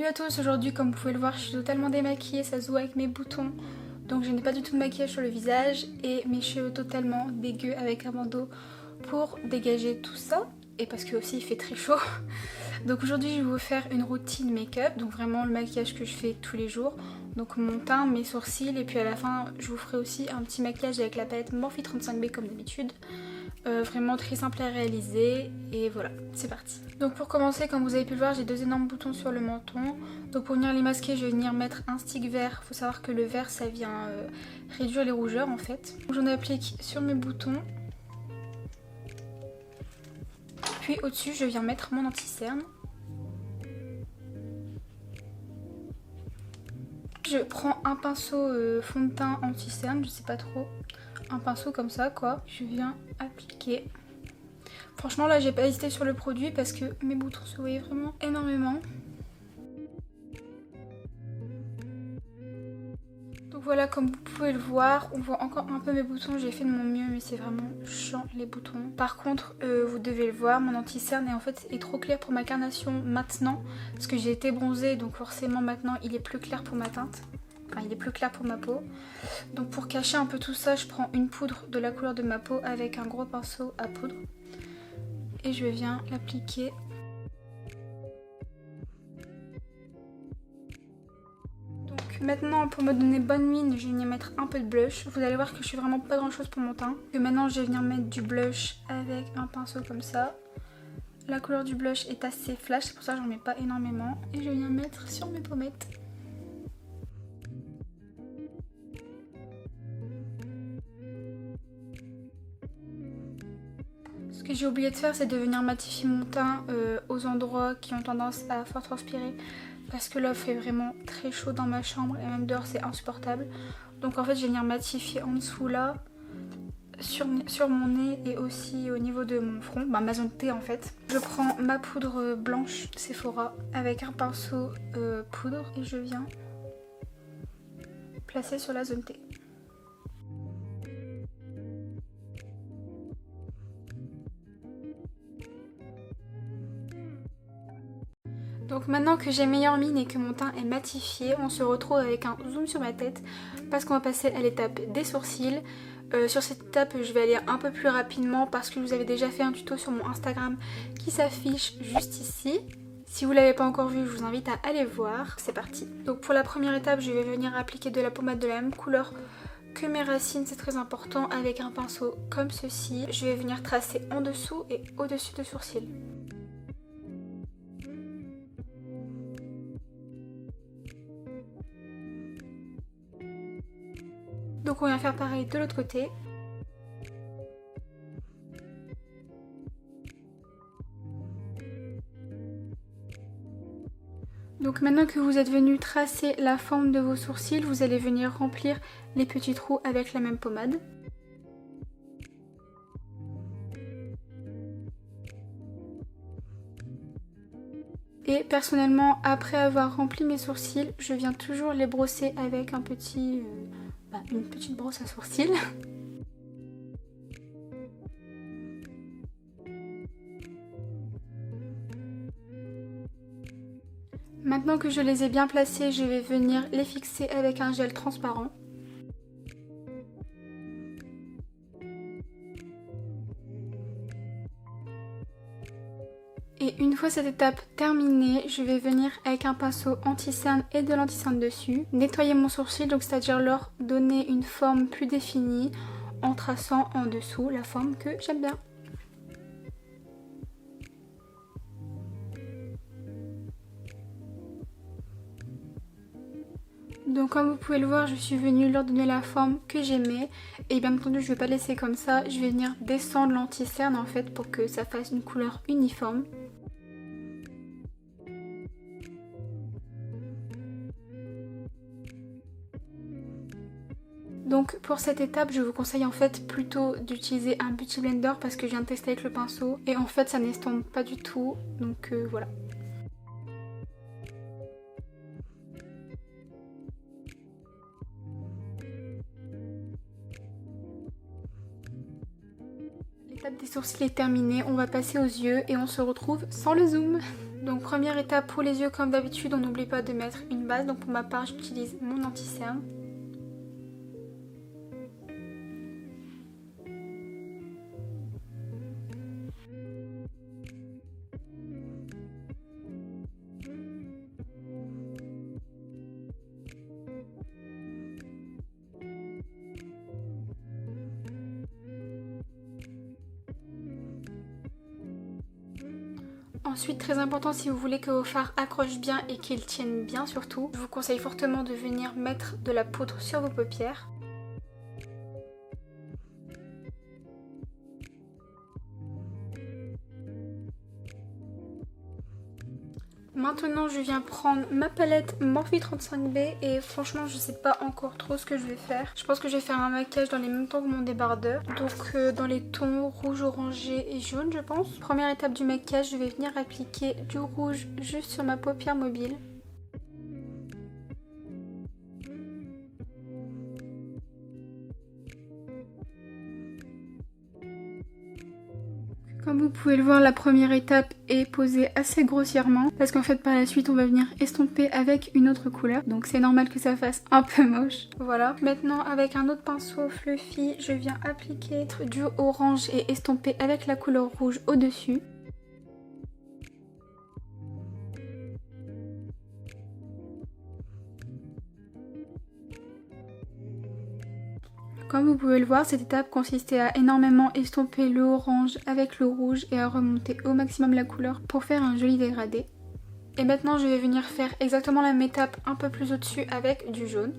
Salut à tous, aujourd'hui comme vous pouvez le voir je suis totalement démaquillée, ça se voit avec mes boutons. Donc je n'ai pas du tout de maquillage sur le visage et mes cheveux totalement dégueux avec un bandeau pour dégager tout ça. Et parce que aussi il fait très chaud. Donc aujourd'hui je vais vous faire une routine make-up, donc vraiment le maquillage que je fais tous les jours. Donc mon teint, mes sourcils et puis à la fin je vous ferai aussi un petit maquillage avec la palette Morphe 35B comme d'habitude. Vraiment très simple à réaliser et voilà, c'est parti. Donc pour commencer, comme vous avez pu le voir, j'ai deux énormes boutons sur le menton. Donc pour venir les masquer, je vais venir mettre un stick vert. Faut savoir que le vert ça vient réduire les rougeurs en fait. J'en applique sur mes boutons. Puis au-dessus, je viens mettre mon anti-cerne. Je prends un pinceau fond de teint anti-cerne, je sais pas trop. Un pinceau comme ça quoi. Je viens appliquer. Franchement là j'ai pas hésité sur le produit parce que mes boutons se voyaient vraiment énormément. Donc voilà, comme vous pouvez le voir, on voit encore un peu mes boutons, j'ai fait de mon mieux mais c'est vraiment chiant les boutons. Par contre vous devez le voir, mon anti-cerne est trop clair pour ma carnation maintenant parce que j'ai été bronzée donc forcément maintenant il est plus clair pour ma teinte. Enfin il est plus clair pour ma peau. Donc pour cacher un peu tout ça, je prends une poudre de la couleur de ma peau avec un gros pinceau à poudre. Et je viens l'appliquer. Donc maintenant pour me donner bonne mine, je vais venir mettre un peu de blush. Vous allez voir que je suis vraiment pas grand chose pour mon teint. Et maintenant je vais venir mettre du blush avec un pinceau comme ça. La couleur du blush est assez flash, c'est pour ça que j'en mets pas énormément. Et je viens mettre sur mes pommettes. Ce que j'ai oublié de faire, c'est de venir matifier mon teint aux endroits qui ont tendance à fort transpirer. Parce que là, il fait vraiment très chaud dans ma chambre et même dehors, c'est insupportable. Donc en fait, je vais venir matifier en dessous là, sur mon nez et aussi au niveau de mon front, ma zone T en fait. Je prends ma poudre blanche Sephora avec un pinceau poudre et je viens placer sur la zone T. Donc maintenant que j'ai meilleure mine et que mon teint est matifié, on se retrouve avec un zoom sur ma tête parce qu'on va passer à l'étape des sourcils. Sur cette étape je vais aller un peu plus rapidement parce que je vous avais déjà fait un tuto sur mon Instagram qui s'affiche juste ici. Si vous ne l'avez pas encore vu, je vous invite à aller voir. C'est parti. Donc pour la première étape, je vais venir appliquer de la pommade de la même couleur que mes racines, c'est très important, avec un pinceau comme ceci. Je vais venir tracer en dessous et au-dessus de sourcils. Donc on vient faire pareil de l'autre côté. Donc maintenant que vous êtes venu tracer la forme de vos sourcils, vous allez venir remplir les petits trous avec la même pommade. Et personnellement, après avoir rempli mes sourcils, je viens toujours les brosser avec une petite brosse à sourcils. Maintenant que je les ai bien placés, je vais venir les fixer avec un gel transparent. Et une fois cette étape terminée, je vais venir avec un pinceau anti-cerne et de l'anti-cerne dessus, nettoyer mon sourcil, donc c'est-à-dire leur donner une forme plus définie en traçant en dessous la forme que j'aime bien. Donc comme vous pouvez le voir, je suis venue leur donner la forme que j'aimais. Et bien entendu, je ne vais pas laisser comme ça, je vais venir descendre l'anti-cerne en fait pour que ça fasse une couleur uniforme. Donc pour cette étape, je vous conseille en fait plutôt d'utiliser un Beauty Blender parce que je viens de tester avec le pinceau et en fait ça n'estompe pas du tout, donc voilà. L'étape des sourcils est terminée, on va passer aux yeux et on se retrouve sans le zoom. Donc première étape pour les yeux, comme d'habitude, on n'oublie pas de mettre une base. Donc pour ma part, j'utilise mon anti-cerne. Ensuite, très important, si vous voulez que vos fards accrochent bien et qu'ils tiennent bien surtout, je vous conseille fortement de venir mettre de la poudre sur vos paupières. Maintenant, je viens prendre ma palette Morphe 35B et franchement, je sais pas encore trop ce que je vais faire. Je pense que je vais faire un maquillage dans les mêmes tons que mon débardeur. Donc dans les tons rouge, orangé et jaune, je pense. Première étape du maquillage, je vais venir appliquer du rouge juste sur ma paupière mobile. Comme vous pouvez le voir, la première étape est posée assez grossièrement parce qu'en fait par la suite on va venir estomper avec une autre couleur. Donc c'est normal que ça fasse un peu moche. Voilà. Maintenant avec un autre pinceau fluffy, je viens appliquer du orange et estomper avec la couleur rouge au-dessus. Comme vous pouvez le voir, cette étape consistait à énormément estomper le orange avec le rouge et à remonter au maximum la couleur pour faire un joli dégradé. Et maintenant je vais venir faire exactement la même étape un peu plus au-dessus avec du jaune.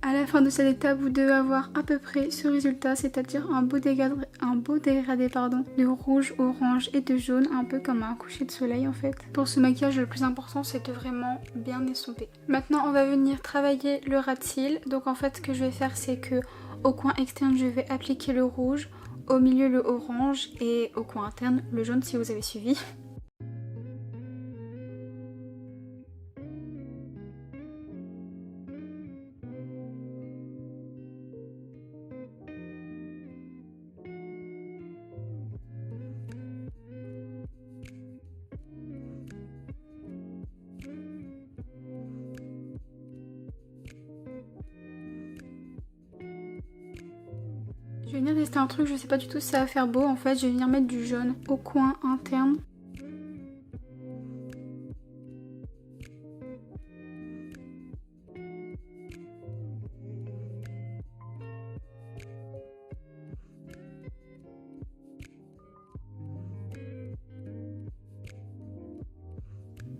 À la fin de cette étape, vous devez avoir à peu près ce résultat, c'est-à-dire un beau dégradé de rouge, orange et de jaune, un peu comme un coucher de soleil en fait. Pour ce maquillage, le plus important, c'est de vraiment bien estomper. Maintenant, on va venir travailler le ras de cils. Donc en fait, ce que je vais faire, c'est que au coin externe, je vais appliquer le rouge, au milieu le orange et au coin interne le jaune si vous avez suivi. Je vais venir tester un truc, je sais pas du tout si ça va faire beau en fait, je vais venir mettre du jaune au coin interne.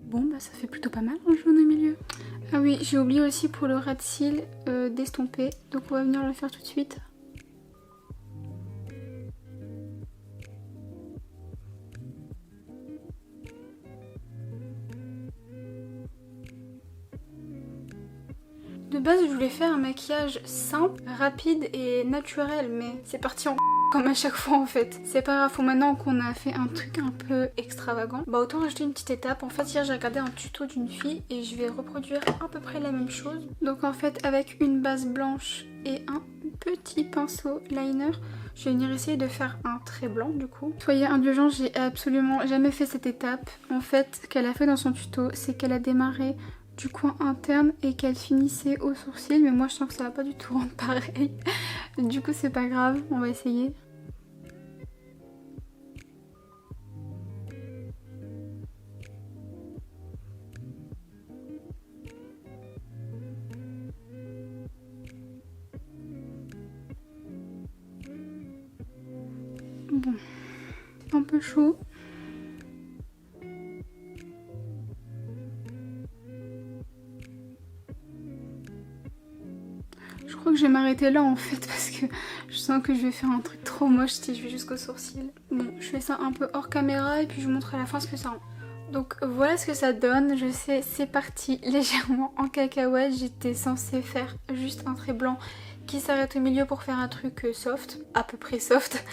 Bon bah ça fait plutôt pas mal un jaune au milieu. Ah oui, j'ai oublié aussi pour le ras de cils d'estomper, donc on va venir le faire tout de suite. De base, je voulais faire un maquillage simple, rapide et naturel, mais c'est parti en comme à chaque fois en fait. C'est pas grave, maintenant qu'on a fait un truc un peu extravagant, bah autant rajouter une petite étape. En fait, hier j'ai regardé un tuto d'une fille et je vais reproduire à peu près la même chose. Donc en fait, avec une base blanche et un petit pinceau liner, je vais venir essayer de faire un trait blanc du coup. Soyez indulgents, j'ai absolument jamais fait cette étape. En fait, ce qu'elle a fait dans son tuto, c'est qu'elle a démarré du coin interne et qu'elle finissait au sourcil, mais moi je sens que ça va pas du tout rendre pareil. Du coup c'est pas grave, on va essayer. Bon, un peu chaud. Je crois que je vais m'arrêter là en fait parce que je sens que je vais faire un truc trop moche si je vais jusqu'au sourcil. Bon, je fais ça un peu hors caméra et puis je vous montre à la fin ce que ça rend. Donc voilà ce que ça donne, je sais c'est parti légèrement en cacahuète, j'étais censée faire juste un trait blanc qui s'arrête au milieu pour faire un truc soft, à peu près soft.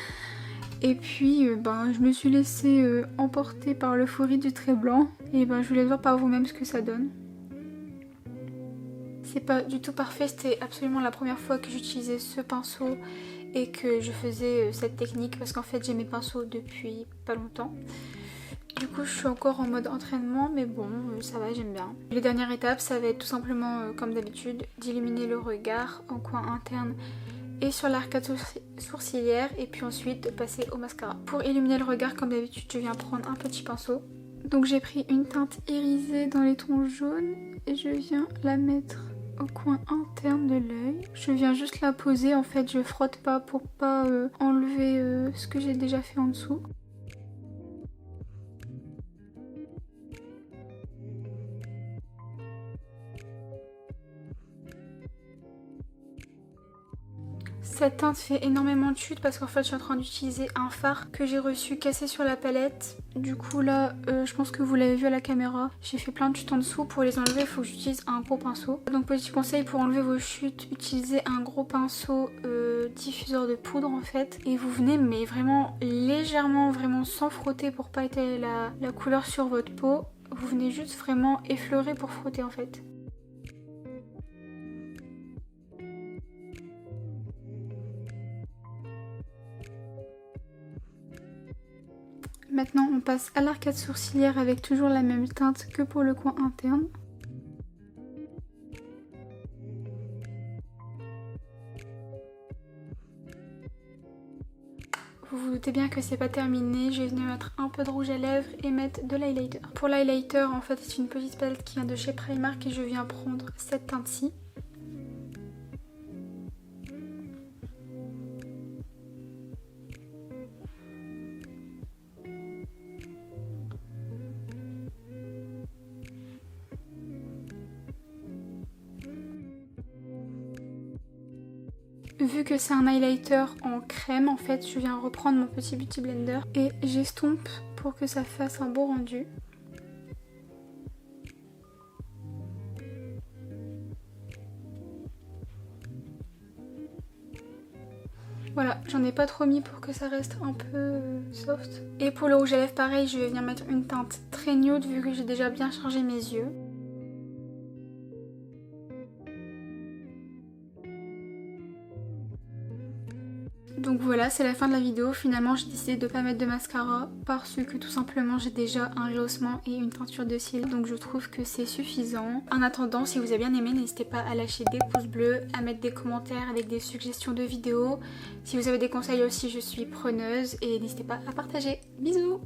Et puis je me suis laissée emporter par l'euphorie du trait blanc et je vous laisse voir par vous-même ce que ça donne. c'est pas du tout parfait, c'était absolument la première fois que j'utilisais ce pinceau et que je faisais cette technique parce qu'en fait j'ai mes pinceaux depuis pas longtemps. Du coup je suis encore en mode entraînement mais bon ça va, j'aime bien. Les dernières étapes ça va être tout simplement comme d'habitude d'illuminer le regard en coin interne et sur l'arcade sourcilière et puis ensuite de passer au mascara. Pour illuminer le regard comme d'habitude je viens prendre un petit pinceau. Donc j'ai pris une teinte irisée dans les tons jaunes et je viens la mettre au coin interne de l'œil. Je viens juste la poser, en fait je frotte pas pour pas enlever ce que j'ai déjà fait en dessous. Cette teinte fait énormément de chute parce qu'en fait je suis en train d'utiliser un fard que j'ai reçu cassé sur la palette. Du coup là je pense que vous l'avez vu à la caméra, j'ai fait plein de chutes en dessous. Pour les enlever il faut que j'utilise un gros pinceau. Donc petit conseil pour enlever vos chutes, utilisez un gros pinceau diffuseur de poudre en fait. Et vous venez mais vraiment légèrement, vraiment sans frotter pour pas étaler la couleur sur votre peau. Vous venez juste vraiment effleurer pour frotter en fait. Maintenant on passe à l'arcade sourcilière avec toujours la même teinte que pour le coin interne. Vous vous doutez bien que c'est pas terminé, je vais venir mettre un peu de rouge à lèvres et mettre de l'highlighter. Pour l'highlighter en fait c'est une petite palette qui vient de chez Primark et je viens prendre cette teinte-ci. Vu que c'est un highlighter en crème, en fait, je viens reprendre mon petit beauty blender et j'estompe pour que ça fasse un beau rendu. Voilà, j'en ai pas trop mis pour que ça reste un peu soft. Et pour le rouge à lèvres, pareil, je vais venir mettre une teinte très nude vu que j'ai déjà bien chargé mes yeux. Donc voilà, c'est la fin de la vidéo. Finalement, j'ai décidé de ne pas mettre de mascara parce que tout simplement, j'ai déjà un rehaussement et une teinture de cils. Donc je trouve que c'est suffisant. En attendant, si vous avez bien aimé, n'hésitez pas à lâcher des pouces bleus, à mettre des commentaires avec des suggestions de vidéos. Si vous avez des conseils aussi, je suis preneuse et n'hésitez pas à partager. Bisous!